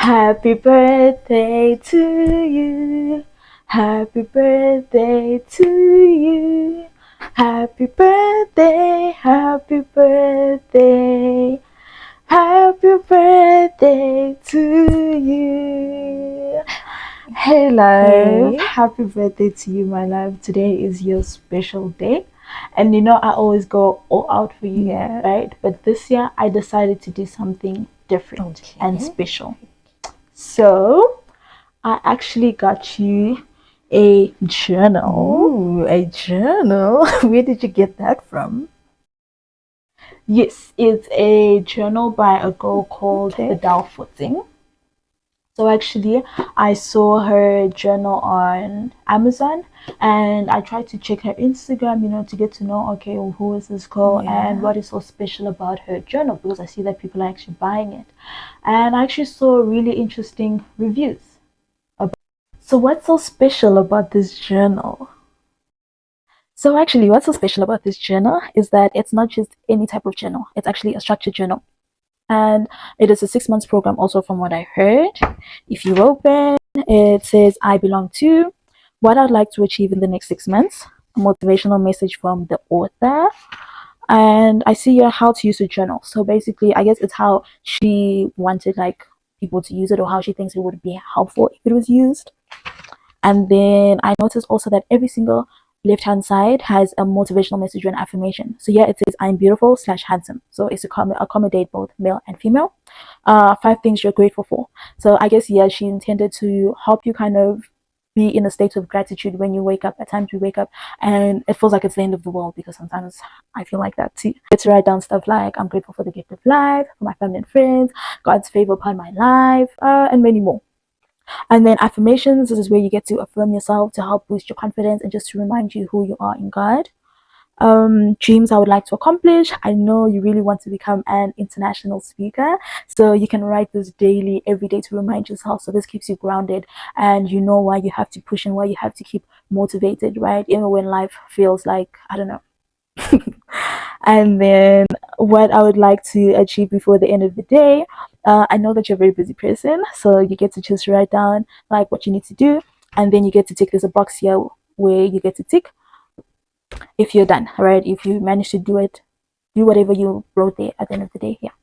Happy birthday to you. Happy birthday to you. Happy birthday, happy birthday. Happy birthday to you. Hey love, Hey. happy birthday to you, my love. Today is your special day. And I always go all out for you, Yeah. right? But this year I decided to do something different and Okay. special. So I actually got you a journal. Ooh, a journal. Where did you get that from? Yes, it's a journal by a girl called Okay. Vidal Footing. So actually, I saw her journal on Amazon, and I tried to check her Instagram, to get to know, okay, well, who is this girl and Yeah. what is so special about her journal, because I see that people are actually buying it. And I actually saw really interesting reviews. So what's so special about this journal? So actually, what's so special about this journal is that it's not just any type of journal. It's actually a structured journal. And it is a 6 months program also from what I heard. If you open, it says I belong to what I'd like to achieve in the next 6 months, a motivational message from the author. And I see here how to use a journal. So basically, I guess it's how she wanted like people to use it or how she thinks it would be helpful if it was used. And then I noticed also that every single left hand side has a motivational message or an affirmation. So yeah, it says I'm beautiful slash handsome. So it's to accommodate both male and female. 5 things you're grateful for. So I guess yeah, she intended to help you kind of be in a state of gratitude when you wake up. At times we wake up and it feels like it's the end of the world because sometimes I feel like that too. Get to write down stuff like I'm grateful for the gift of life, for my family and friends, God's favor upon my life, and many more. And then affirmations, this is where you get to affirm yourself to help boost your confidence and just to remind you who you are in God. Dreams I would like to accomplish. I know you really want to become an international speaker, so you can write this daily, every day to remind yourself. So this keeps you grounded and you know why you have to push and why you have to keep motivated, right? Even when life feels like, I don't know. And then what I would like to achieve before the end of the day. I know that you're a very busy person, so you get to just write down like what you need to do, and then you get to tick. There's a box here where you get to tick if you're done, right? If you manage to do it, do whatever you wrote there at the end of the day. Yeah.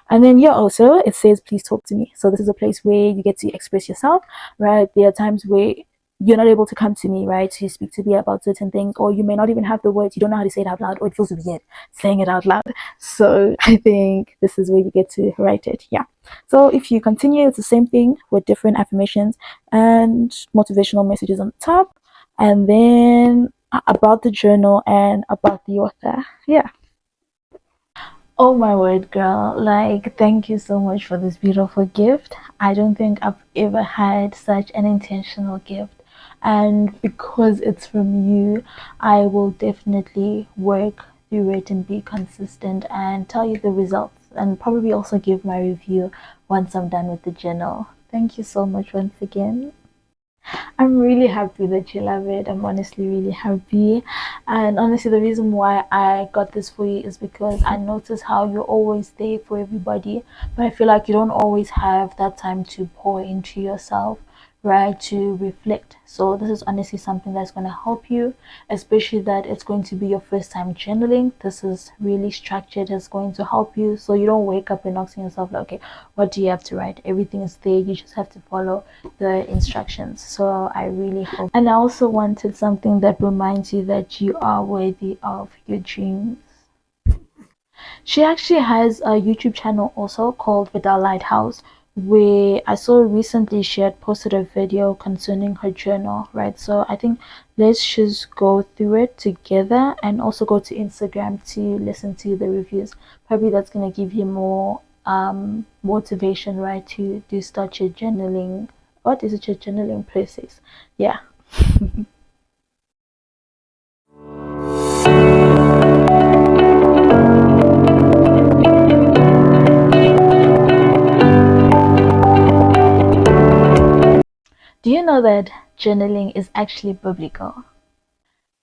And then here also it says please talk to me. So this is a place where you get to express yourself, right? There are times where you're not able to come to me, right, to speak to me about certain things, or you may not even have the words, you don't know how to say it out loud, or it feels weird saying it out loud. So I think this is where you get to write it. Yeah. So if you continue, it's the same thing with different affirmations and motivational messages on the top, and then about the journal and about the author. Yeah. Oh my word, girl. Like, thank you so much for this beautiful gift. I don't think I've ever had such an intentional gift. And because it's from you, I will definitely work through it and be consistent and tell you the results and probably also give my review once I'm done with the journal. Thank you so much once again. I'm really happy that you love it. I'm honestly really happy. And honestly, the reason why I got this for you is because I notice how you're always there for everybody, but I feel like you don't always have that time to pour into yourself, right? To reflect. So this is honestly something that's going to help you, especially that it's going to be your first time journaling. This is really structured. It's going to help you so you don't wake up and asking yourself like, okay, what do you have to write? Everything is there. You just have to follow the instructions. So I really hope. And I also wanted something that reminds you that you are worthy of your dreams. She actually has a YouTube channel also called Vidal Lighthouse, where I saw recently she had posted a video concerning her journal, right? So I think let's just go through it together and also go to Instagram to listen to the reviews. Probably that's gonna give you more motivation, right, to do start your journaling. What is it, your journaling process? Yeah. Do you know that journaling is actually biblical?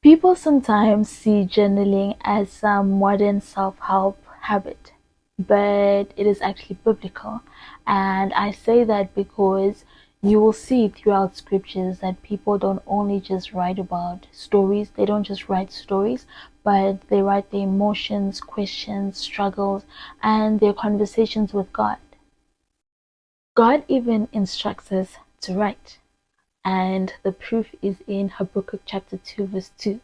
People sometimes see journaling as some modern self help habit, but it is actually biblical. And I say that because you will see throughout scriptures that people don't only just write about stories, they don't just write stories, but they write their emotions, questions, struggles, and their conversations with God. God even instructs us to write. And the proof is in Habakkuk chapter 2, verse 2,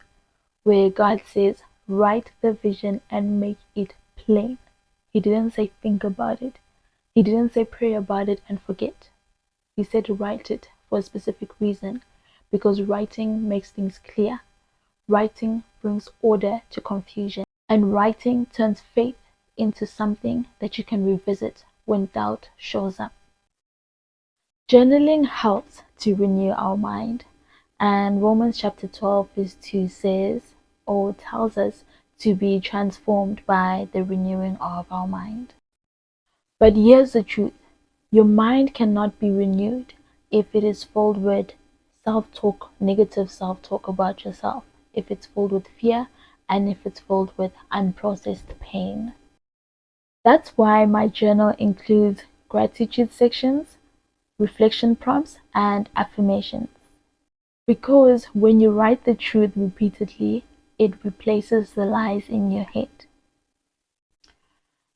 where God says, write the vision and make it plain. He didn't say think about it. He didn't say pray about it and forget. He said write it for a specific reason, because writing makes things clear. Writing brings order to confusion, and writing turns faith into something that you can revisit when doubt shows up. Journaling helps to renew our mind, and Romans chapter 12 verse 2 says, or tells us, to be transformed by the renewing of our mind. But here's the truth: your mind cannot be renewed if it is filled with self-talk, negative self-talk about yourself, if it's filled with fear, and if it's filled with unprocessed pain. That's why my journal includes gratitude sections, reflection prompts, and affirmations. Because when you write the truth repeatedly, it replaces the lies in your head.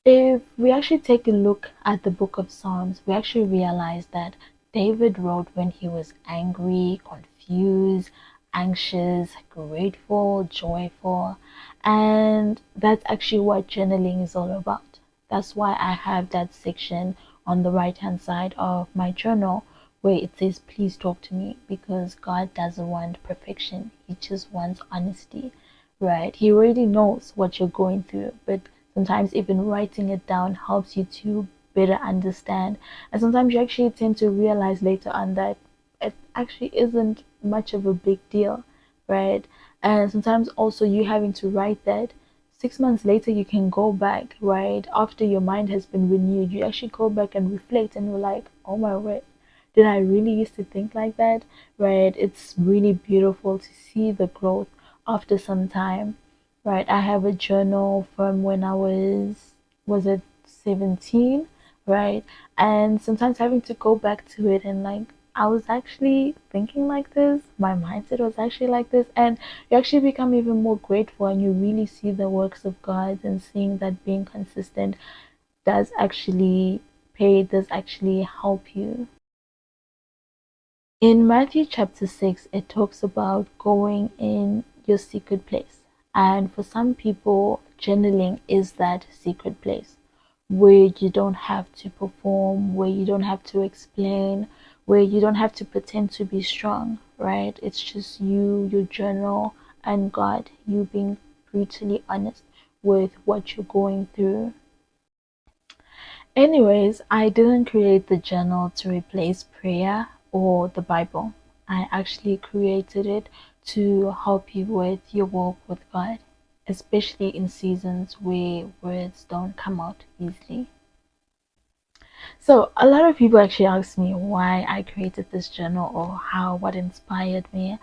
If we actually take a look at the book of Psalms, we actually realize that David wrote when he was angry, confused, anxious, grateful, joyful, and that's actually what journaling is all about. That's why I have that section on the right hand side of my journal where it says please talk to me, because God doesn't want perfection. He just wants honesty, right? He already knows what you're going through, but sometimes even writing it down helps you to better understand. And sometimes you actually tend to realize later on that it actually isn't much of a big deal, right? And sometimes also you having to write that 6 months later you can go back, right? After your mind has been renewed, you actually go back and reflect and you're like, oh my word, did I really used to think like that, right? It's really beautiful to see the growth after some time, right? I have a journal from when I was it 17, right? And sometimes having to go back to it and like, I was actually thinking like this, my mindset was actually like this, and you actually become even more grateful and you really see the works of God and seeing that being consistent does actually pay, does actually help you. In Matthew chapter 6, it talks about going in your secret place. And for some people, journaling is that secret place where you don't have to perform, where you don't have to explain, where you don't have to pretend to be strong, right? It's just you, your journal, and God, you being brutally honest with what you're going through. Anyways, I didn't create the journal to replace prayer or the Bible. I actually created it to help you with your walk with God, especially in seasons where words don't come out easily. So, a lot of people actually ask me why I created this journal or what inspired me.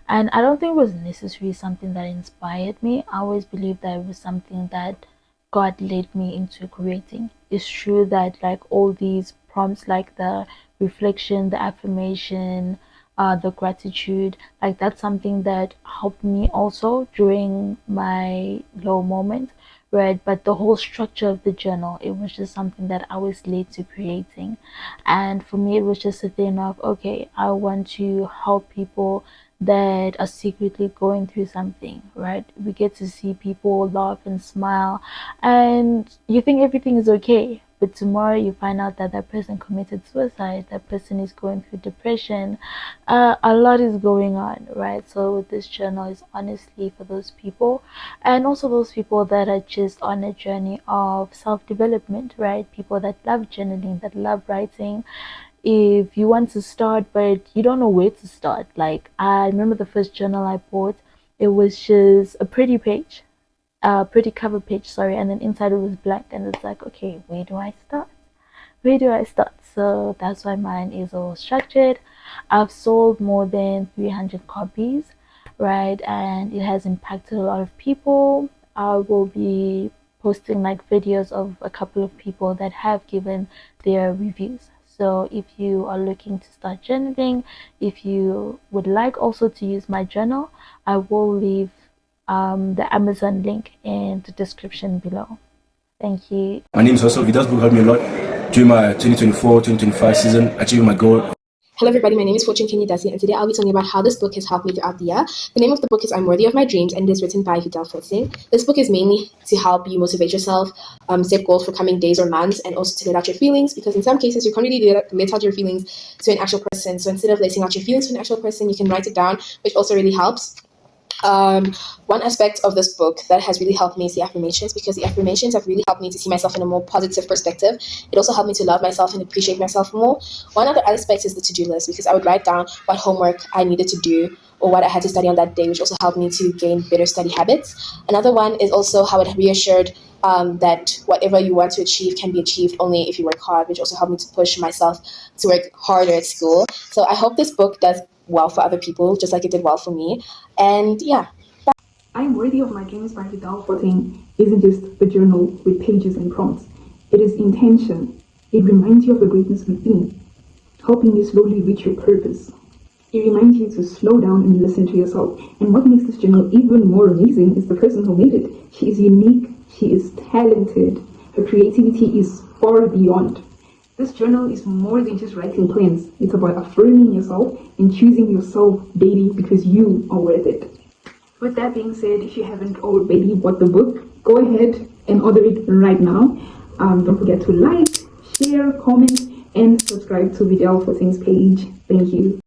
And I don't think it was necessarily something that inspired me. I always believed that it was something that God led me into creating. It's true that like all these prompts, like the reflection, the affirmation, the gratitude, like that's something that helped me also during my low moment, right? But the whole structure of the journal, it was just something that I was led to creating. And for me, it was just a thing of, okay, I want to help people that are secretly going through something, right? We get to see people laugh and smile, and you think everything is okay. But tomorrow you find out that that person committed suicide, that person is going through depression. A lot is going on, right? So this journal is honestly for those people, and also those people that are just on a journey of self-development, right? People that love journaling, that love writing. If you want to start but you don't know where to start, like I remember the first journal I bought, it was just a pretty page, a pretty cover page, sorry, and then inside it was blank, and it's like, okay, where do I start? Where do I start? So that's why mine is all structured. I've sold more than 300 copies, right? And it has impacted a lot of people. I will be posting like videos of a couple of people that have given their reviews. So if you are looking to start journaling, if you would like also to use my journal, I will leave the Amazon link in the description below. Thank you. My name is Russell. This book helped me a lot during my 2024-2025 season, achieving my goal. Hello everybody, my name is Fortune Kenya Dasi, and today I'll be talking about how this book has helped me throughout the year. The name of the book is I'm Worthy of My Dreams, and it is written by Vidal Fortin. This book is mainly to help you motivate yourself, set goals for coming days or months, and also to let out your feelings, because in some cases you can't really let out your feelings to an actual person. So instead of letting out your feelings to an actual person, you can write it down, which also really helps. One aspect of this book that has really helped me is the affirmations, because the affirmations have really helped me to see myself in a more positive perspective. It also helped me to love myself and appreciate myself more. One other aspect is the to-do list, because I would write down what homework I needed to do or what I had to study on that day, which also helped me to gain better study habits. Another one is also how it reassured that whatever you want to achieve can be achieved only if you work hard, which also helped me to push myself to work harder at school. So I hope this book does well for other people, just like it did well for me. And yeah. I'm Worthy of My Dreams by Vidal Fortin isn't just a journal with pages and prompts. It is intention. It reminds you of the greatness within, helping you slowly reach your purpose. It reminds you to slow down and listen to yourself. And what makes this journal even more amazing is the person who made it. She is unique. She is talented. Her creativity is far beyond. This journal is more than just writing plans. It's about affirming yourself and choosing yourself daily because you are worth it. With that being said, if you haven't already bought the book, go ahead and order it right now. Don't forget to like, share, comment, and subscribe to Vidal Fortin's page. Thank you.